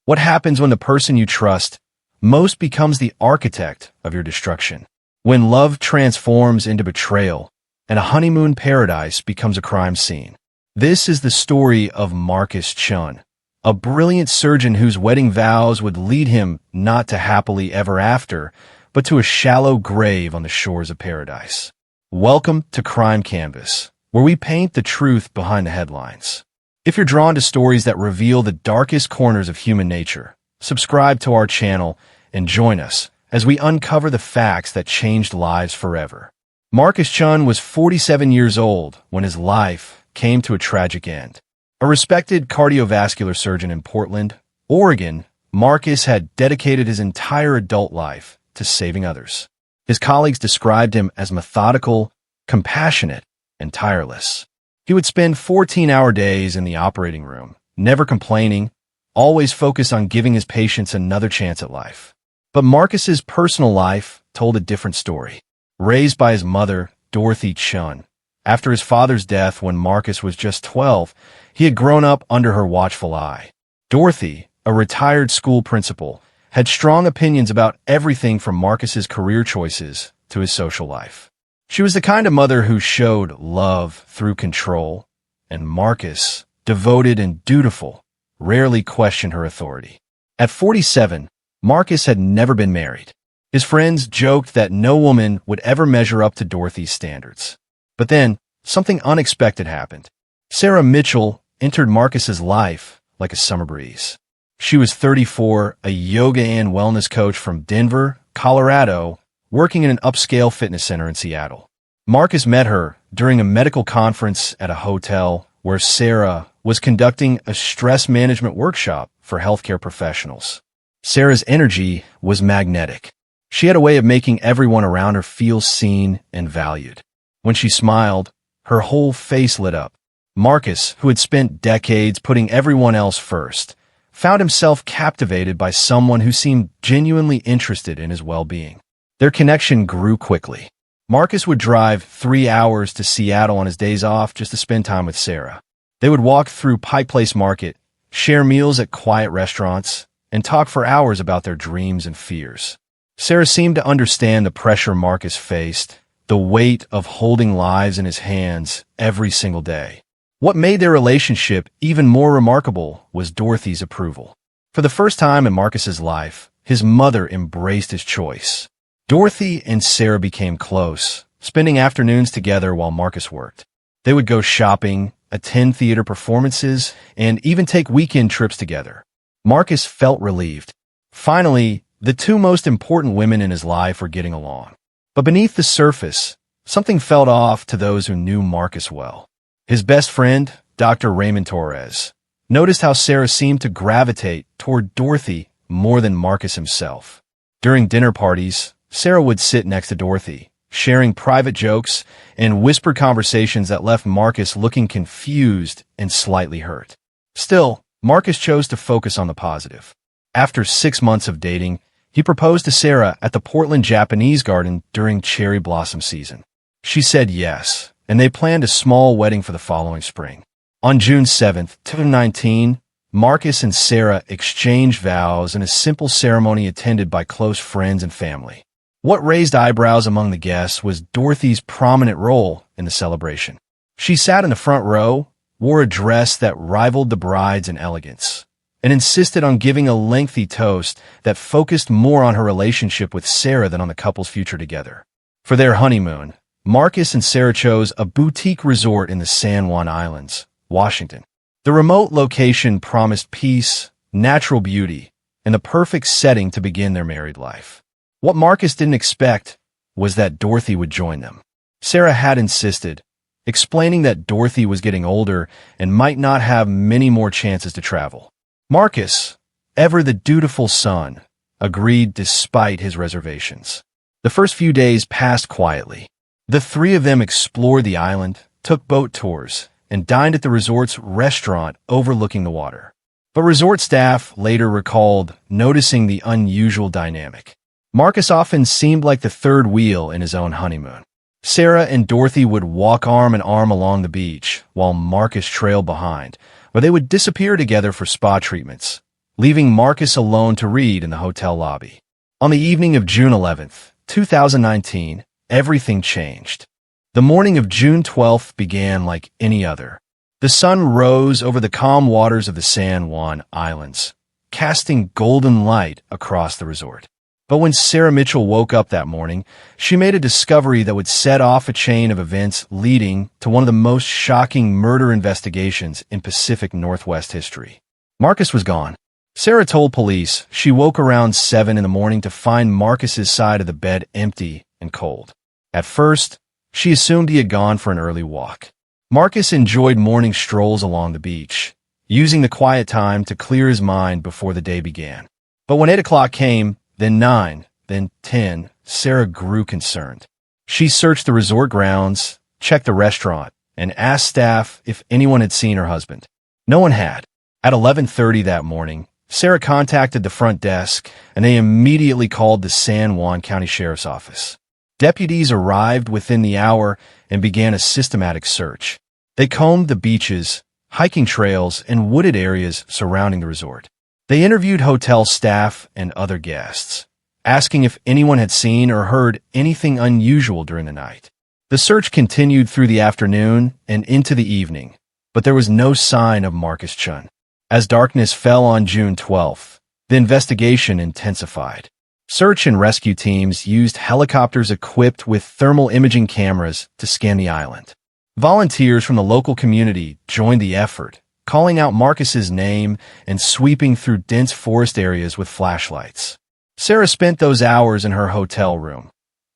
What happens when the person you trust most becomes the architect of your destruction? When love transforms into betrayal and a honeymoon paradise becomes a crime scene. This is the story of Marcus Chun, a brilliant surgeon whose wedding vows would lead him not to happily ever after, but to a shallow grave on the shores of paradise. Welcome to Crime Canvas, where we paint the truth behind the headlines. If you're drawn to stories that reveal the darkest corners of human nature, subscribe to our channel and join us as we uncover the facts that changed lives forever. Marcus Chun was 47 years old when his life came to a tragic end. A respected cardiovascular surgeon in Portland, Oregon, Marcus had dedicated his entire adult life to saving others. His colleagues described him as methodical, compassionate, and tireless. He would spend 14-hour days in the operating room, never complaining, always focused on giving his patients another chance at life. But Marcus's personal life told a different story. Raised by his mother, Dorothy Chun, after his father's death when Marcus was just 12, he had grown up under her watchful eye. Dorothy, a retired school principal, had strong opinions about everything from Marcus's career choices to his social life. She was the kind of mother who showed love through control, and Marcus, devoted and dutiful, rarely questioned her authority. At 47, Marcus had never been married. His friends joked that no woman would ever measure up to Dorothy's standards. But then, something unexpected happened. Sarah Mitchell entered Marcus's life like a summer breeze. She was 34, a yoga and wellness coach from Denver, Colorado, working in an upscale fitness center in Seattle. Marcus met her during a medical conference at a hotel where Sarah was conducting a stress management workshop for healthcare professionals. Sarah's energy was magnetic. She had a way of making everyone around her feel seen and valued. When she smiled, her whole face lit up. Marcus, who had spent decades putting everyone else first, found himself captivated by someone who seemed genuinely interested in his well-being. Their connection grew quickly. Marcus would drive 3 hours to Seattle on his days off just to spend time with Sarah. They would walk through Pike Place Market, share meals at quiet restaurants, and talk for hours about their dreams and fears. Sarah seemed to understand the pressure Marcus faced, the weight of holding lives in his hands every single day. What made their relationship even more remarkable was Dorothy's approval. For the first time in Marcus's life, his mother embraced his choice. Dorothy and Sarah became close, spending afternoons together while Marcus worked. They would go shopping, attend theater performances, and even take weekend trips together. Marcus felt relieved. Finally, the two most important women in his life were getting along. But beneath the surface, something felt off to those who knew Marcus well. His best friend, Dr. Raymond Torres, noticed how Sarah seemed to gravitate toward Dorothy more than Marcus himself. During dinner parties, Sarah would sit next to Dorothy, sharing private jokes and whispered conversations that left Marcus looking confused and slightly hurt. Still, Marcus chose to focus on the positive. After 6 months of dating, he proposed to Sarah at the Portland Japanese Garden during cherry blossom season. She said yes, and they planned a small wedding for the following spring. On June 7, 2019, Marcus and Sarah exchanged vows in a simple ceremony attended by close friends and family. What raised eyebrows among the guests was Dorothy's prominent role in the celebration. She sat in the front row, wore a dress that rivaled the bride's in elegance, and insisted on giving a lengthy toast that focused more on her relationship with Sarah than on the couple's future together. For their honeymoon, Marcus and Sarah chose a boutique resort in the San Juan Islands, Washington. The remote location promised peace, natural beauty, and the perfect setting to begin their married life. What Marcus didn't expect was that Dorothy would join them. Sarah had insisted, explaining that Dorothy was getting older and might not have many more chances to travel. Marcus, ever the dutiful son, agreed despite his reservations. The first few days passed quietly. The three of them explored the island, took boat tours, and dined at the resort's restaurant overlooking the water. But resort staff later recalled noticing the unusual dynamic. Marcus often seemed like the third wheel in his own honeymoon. Sarah and Dorothy would walk arm in arm along the beach, while Marcus trailed behind, or they would disappear together for spa treatments, leaving Marcus alone to read in the hotel lobby. On the evening of June 11th, 2019, everything changed. The morning of June 12th began like any other. The sun rose over the calm waters of the San Juan Islands, casting golden light across the resort. But when Sarah Mitchell woke up that morning, she made a discovery that would set off a chain of events leading to one of the most shocking murder investigations in Pacific Northwest history. Marcus was gone. Sarah told police she woke around 7 in the morning to find Marcus's side of the bed empty and cold. At first, she assumed he had gone for an early walk. Marcus enjoyed morning strolls along the beach, using the quiet time to clear his mind before the day began. But when 8 o'clock came, then 9, then 10, Sarah grew concerned. She searched the resort grounds, checked the restaurant, and asked staff if anyone had seen her husband. No one had. At 11:30 that morning, Sarah contacted the front desk, and they immediately called the San Juan County Sheriff's Office. Deputies arrived within the hour and began a systematic search. They combed the beaches, hiking trails, and wooded areas surrounding the resort. They interviewed hotel staff and other guests, asking if anyone had seen or heard anything unusual during the night. The search continued through the afternoon and into the evening, but there was no sign of Marcus Chun. As darkness fell on June 12th, the investigation intensified. Search and rescue teams used helicopters equipped with thermal imaging cameras to scan the island. Volunteers from the local community joined the effort, calling out Marcus's name and sweeping through dense forest areas with flashlights. Sarah spent those hours in her hotel room,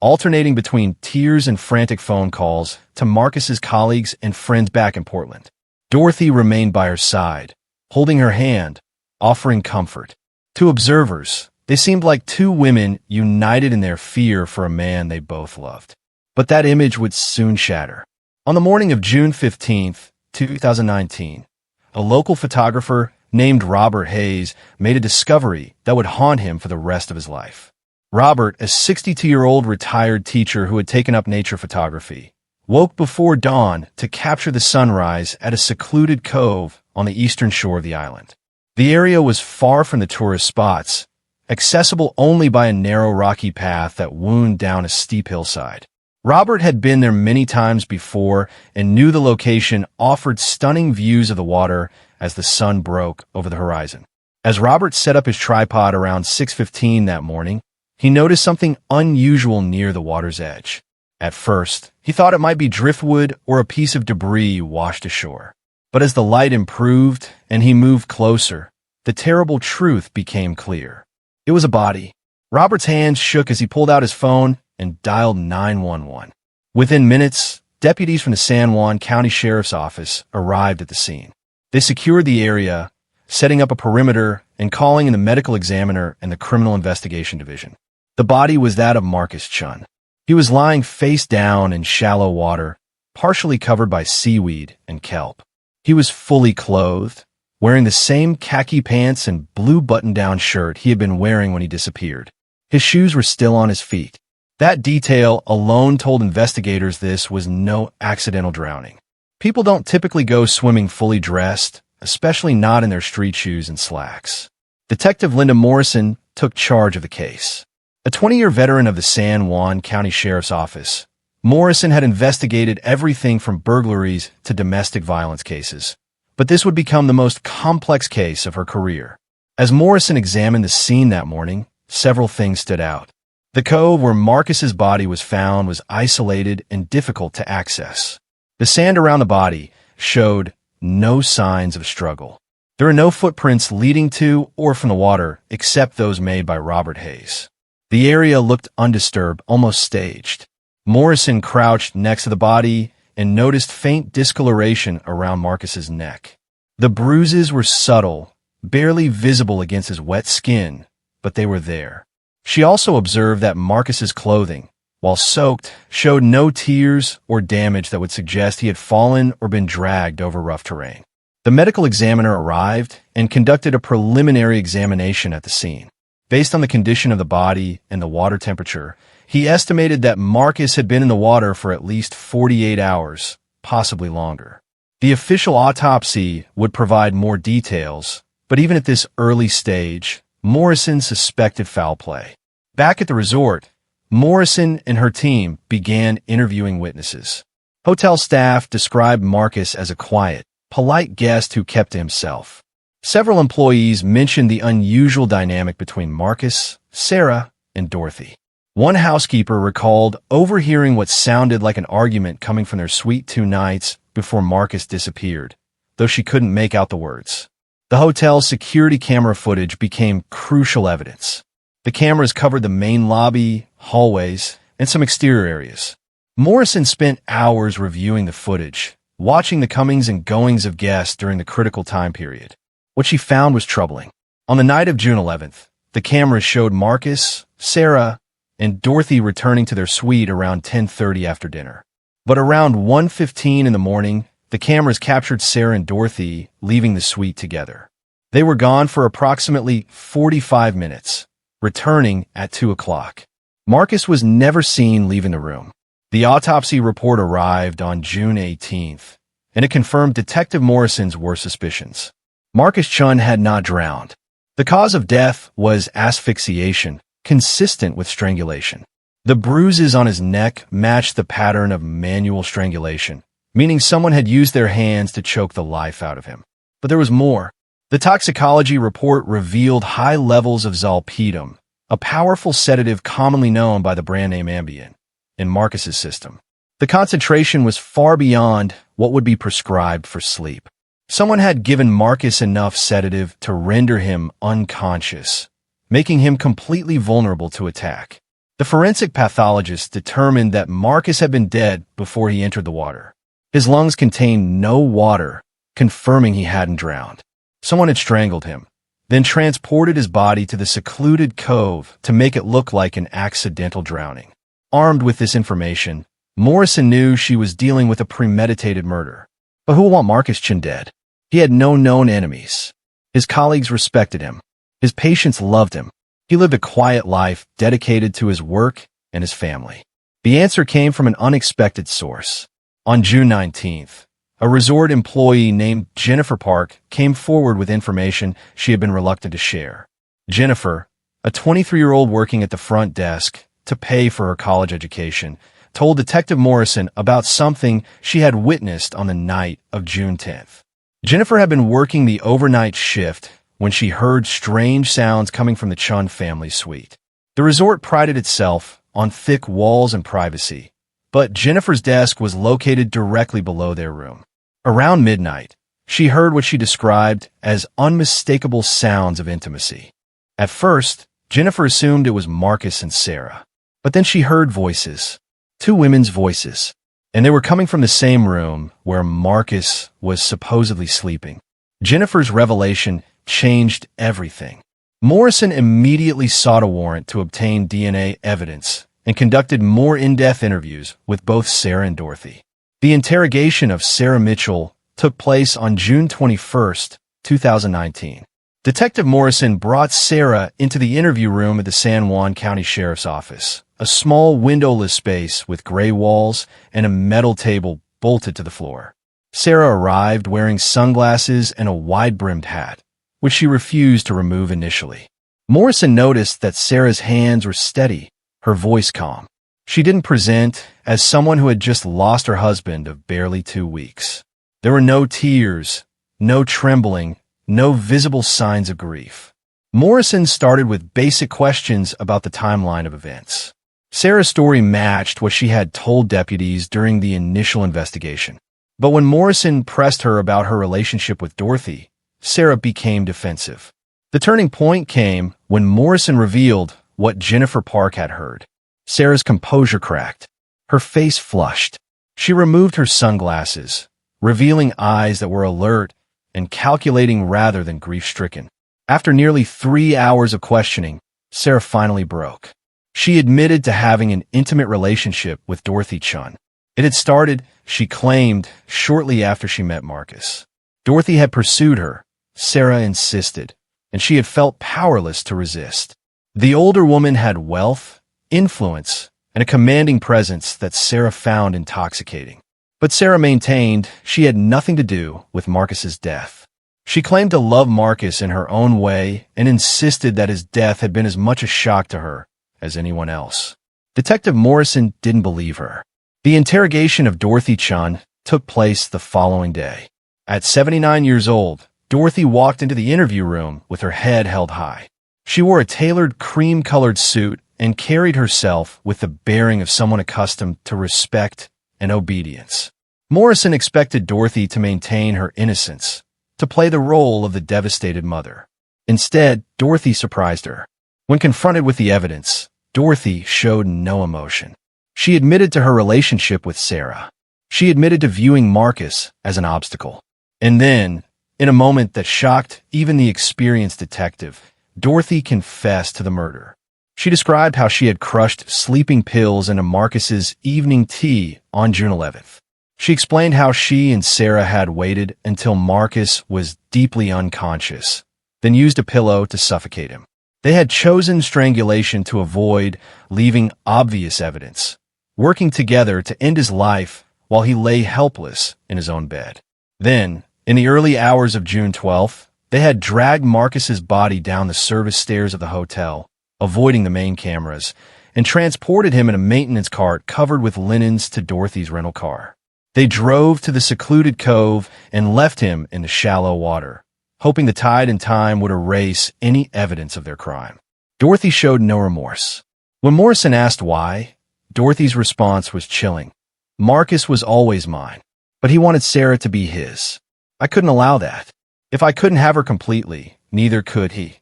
alternating between tears and frantic phone calls to Marcus's colleagues and friends back in Portland. Dorothy remained by her side, holding her hand, offering comfort. To observers, they seemed like two women united in their fear for a man they both loved. But that image would soon shatter. On the morning of June 15th, 2019, a local photographer named Robert Hayes made a discovery that would haunt him for the rest of his life. Robert, a 62-year-old retired teacher who had taken up nature photography, woke before dawn to capture the sunrise at a secluded cove on the eastern shore of the island. The area was far from the tourist spots, accessible only by a narrow rocky path that wound down a steep hillside. Robert had been there many times before and knew the location offered stunning views of the water as the sun broke over the horizon. As Robert set up his tripod around 6:15 that morning, he noticed something unusual near the water's edge. At first, he thought it might be driftwood or a piece of debris washed ashore. But as the light improved and he moved closer, the terrible truth became clear. It was a body. Robert's hands shook as he pulled out his phone and dialed 911. Within minutes, deputies from the San Juan County Sheriff's Office arrived at the scene. They secured the area, setting up a perimeter and calling in the medical examiner and the Criminal Investigation Division. The body was that of Marcus Chun. He was lying face down in shallow water, partially covered by seaweed and kelp. He was fully clothed, wearing the same khaki pants and blue button-down shirt he had been wearing when he disappeared. His shoes were still on his feet. That detail alone told investigators this was no accidental drowning. People don't typically go swimming fully dressed, especially not in their street shoes and slacks. Detective Linda Morrison took charge of the case. A 20-year veteran of the San Juan County Sheriff's Office, Morrison had investigated everything from burglaries to domestic violence cases, but this would become the most complex case of her career. As Morrison examined the scene that morning, several things stood out. The cove where Marcus's body was found was isolated and difficult to access. The sand around the body showed no signs of struggle. There are no footprints leading to or from the water except those made by Robert Hayes. The area looked undisturbed, almost staged. Morrison crouched next to the body and noticed faint discoloration around Marcus's neck. The bruises were subtle, barely visible against his wet skin, but they were there. She also observed that Marcus's clothing, while soaked, showed no tears or damage that would suggest he had fallen or been dragged over rough terrain. The medical examiner arrived and conducted a preliminary examination at the scene. Based on the condition of the body and the water temperature, he estimated that Marcus had been in the water for at least 48 hours, possibly longer. The official autopsy would provide more details, But even at this early stage, Morrison suspected foul play. Back at the resort, Morrison and her team began interviewing witnesses. Hotel staff described Marcus as a quiet, polite guest who kept to himself. Several employees mentioned the unusual dynamic between Marcus, Sarah, and Dorothy. One housekeeper recalled overhearing what sounded like an argument coming from their suite 2 nights before Marcus disappeared, though she couldn't make out the words. The hotel's security camera footage became crucial evidence. The cameras covered the main lobby, hallways, and some exterior areas. Morrison spent hours reviewing the footage, watching the comings and goings of guests during the critical time period. What she found was troubling. On the night of June 11th, the cameras showed Marcus, Sarah, and Dorothy returning to their suite around 10:30 after dinner. But around 1:15 in the morning, the cameras captured Sarah and Dorothy leaving the suite together. They were gone for approximately 45 minutes, returning at 2 o'clock. Marcus was never seen leaving the room. The autopsy report arrived on June 18th, and it confirmed Detective Morrison's worst suspicions. Marcus Chun had not drowned. The cause of death was asphyxiation, consistent with strangulation. The bruises on his neck matched the pattern of manual strangulation, meaning someone had used their hands to choke the life out of him. But there was more. The toxicology report revealed high levels of zolpidem, a powerful sedative commonly known by the brand name Ambien, in Marcus's system. The concentration was far beyond what would be prescribed for sleep. Someone had given Marcus enough sedative to render him unconscious, making him completely vulnerable to attack. The forensic pathologist determined that Marcus had been dead before he entered the water. His lungs contained no water, confirming he hadn't drowned. Someone had strangled him, then transported his body to the secluded cove to make it look like an accidental drowning. Armed with this information, Morrison knew she was dealing with a premeditated murder. But who would want Marcus Chun dead? He had no known enemies. His colleagues respected him. His patients loved him. He lived a quiet life dedicated to his work and his family. The answer came from an unexpected source. On June 19th, a resort employee named Jennifer Park came forward with information she had been reluctant to share. Jennifer, a 23-year-old working at the front desk to pay for her college education, told Detective Morrison about something she had witnessed on the night of June 10th. Jennifer had been working the overnight shift when she heard strange sounds coming from the Chun family suite. The resort prided itself on thick walls and privacy, but Jennifer's desk was located directly below their room. Around midnight, she heard what she described as unmistakable sounds of intimacy. At first, Jennifer assumed it was Marcus and Sarah, but then she heard voices. 2 women's voices, and they were coming from the same room where Marcus was supposedly sleeping. Jennifer's revelation changed everything. Morrison immediately sought a warrant to obtain DNA evidence and conducted more in-depth interviews with both Sarah and Dorothy. The interrogation of Sarah Mitchell took place on June 21st, 2019. Detective Morrison brought Sarah into the interview room at the San Juan County Sheriff's Office, a small windowless space with gray walls and a metal table bolted to the floor. Sarah arrived wearing sunglasses and a wide-brimmed hat, which she refused to remove initially. Morrison noticed that Sarah's hands were steady, her voice calm. She didn't present as someone who had just lost her husband of barely 2 weeks. There were no tears, no trembling, no visible signs of grief. Morrison started with basic questions about the timeline of events. Sarah's story matched what she had told deputies during the initial investigation. But when Morrison pressed her about her relationship with Dorothy, Sarah became defensive. The turning point came when Morrison revealed what Jennifer Park had heard. Sarah's composure cracked. Her face flushed. She removed her sunglasses, revealing eyes that were alert and calculating rather than grief-stricken. After nearly 3 hours of questioning, Sarah finally broke. She admitted to having an intimate relationship with Dorothy Chun. It had started, she claimed, shortly after she met Marcus. Dorothy had pursued her, Sarah insisted, and she had felt powerless to resist. The older woman had wealth, influence, and a commanding presence that Sarah found intoxicating. But Sarah maintained she had nothing to do with Marcus's death. She claimed to love Marcus in her own way and insisted that his death had been as much a shock to her as anyone else. Detective Morrison didn't believe her. The interrogation of Dorothy Chun took place the following day. At 79 years old, Dorothy walked into the interview room with her head held high. She wore a tailored cream-colored suit and carried herself with the bearing of someone accustomed to respect and obedience. Morrison expected Dorothy to maintain her innocence, to play the role of the devastated mother. Instead, Dorothy surprised her. When confronted with the evidence, Dorothy showed no emotion. She admitted to her relationship with Sarah. She admitted to viewing Marcus as an obstacle. And then, in a moment that shocked even the experienced detective, Dorothy confessed to the murder. She described how she had crushed sleeping pills into Marcus's evening tea on June 11th. She explained how she and Sarah had waited until Marcus was deeply unconscious, then used a pillow to suffocate him. They had chosen strangulation to avoid leaving obvious evidence, working together to end his life while he lay helpless in his own bed. Then, in the early hours of June 12th, they had dragged Marcus's body down the service stairs of the hotel, avoiding the main cameras, and transported him in a maintenance cart covered with linens to Dorothy's rental car. They drove to the secluded cove and left him in the shallow water, hoping the tide and time would erase any evidence of their crime. Dorothy showed no remorse. When Morrison asked why, Dorothy's response was chilling. Marcus was always mine, but he wanted Sarah to be his. I couldn't allow that. If I couldn't have her completely, neither could he.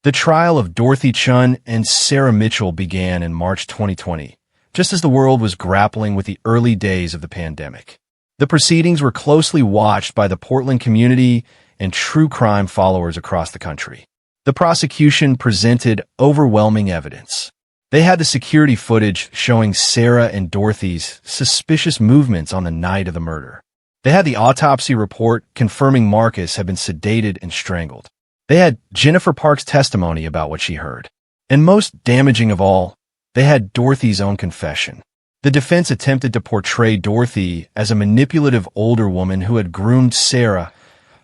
The trial of Dorothy Chun and Sarah Mitchell began in March 2020, just as the world was grappling with the early days of the pandemic. The proceedings were closely watched by the Portland community and true crime followers across the country. The prosecution presented overwhelming evidence. They had the security footage showing Sarah and Dorothy's suspicious movements on the night of the murder. They had the autopsy report confirming Marcus had been sedated and strangled. They had Jennifer Park's testimony about what she heard. And most damaging of all, they had Dorothy's own confession. The defense attempted to portray Dorothy as a manipulative older woman who had groomed Sarah,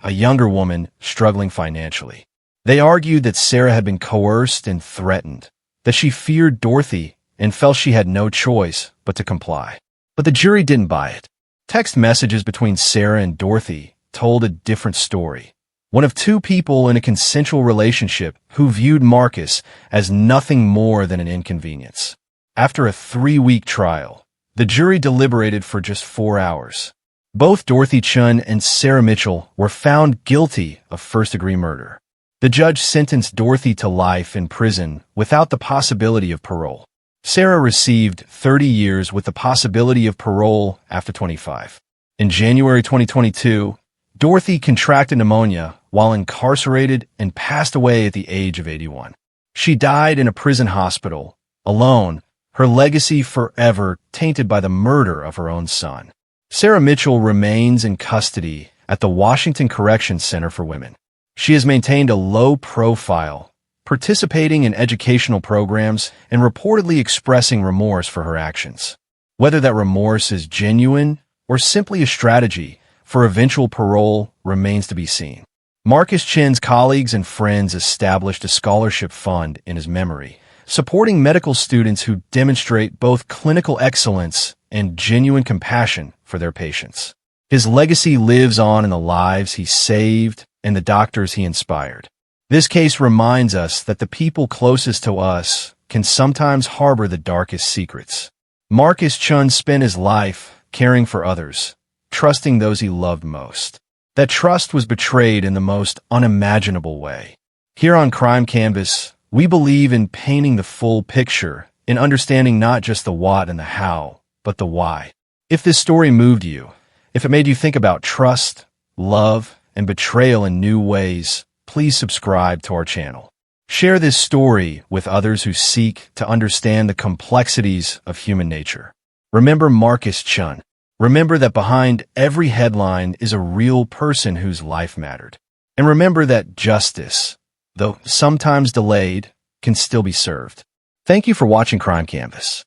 a younger woman struggling financially. They argued that Sarah had been coerced and threatened, that she feared Dorothy and felt she had no choice but to comply. But the jury didn't buy it. Text messages between Sarah and Dorothy told a different story. One of two people in a consensual relationship who viewed Marcus as nothing more than an inconvenience. After a 3-week trial, the jury deliberated for just 4 hours. Both Dorothy Chun and Sarah Mitchell were found guilty of first-degree murder. The judge sentenced Dorothy to life in prison without the possibility of parole. Sarah received 30 years with the possibility of parole after 25. In January 2022, Dorothy contracted pneumonia while incarcerated and passed away at the age of 81. She died in a prison hospital, alone, her legacy forever tainted by the murder of her own son. Sarah Mitchell remains in custody at the Washington Correction Center for Women. She has maintained a low profile, participating in educational programs and reportedly expressing remorse for her actions. Whether that remorse is genuine or simply a strategy for eventual parole remains to be seen. Marcus Chin's colleagues and friends established a scholarship fund in his memory, supporting medical students who demonstrate both clinical excellence and genuine compassion for their patients. His legacy lives on in the lives he saved and the doctors he inspired. This case reminds us that the people closest to us can sometimes harbor the darkest secrets. Marcus Chun spent his life caring for others, trusting those he loved most. That trust was betrayed in the most unimaginable way. Here on Crime Canvas, we believe in painting the full picture, in understanding not just the what and the how, but the why. If this story moved you, if it made you think about trust, love, and betrayal in new ways, please subscribe to our channel. Share this story with others who seek to understand the complexities of human nature. Remember Marcus Chun. Remember that behind every headline is a real person whose life mattered. And remember that justice, though sometimes delayed, can still be served. Thank you for watching Crime Canvas.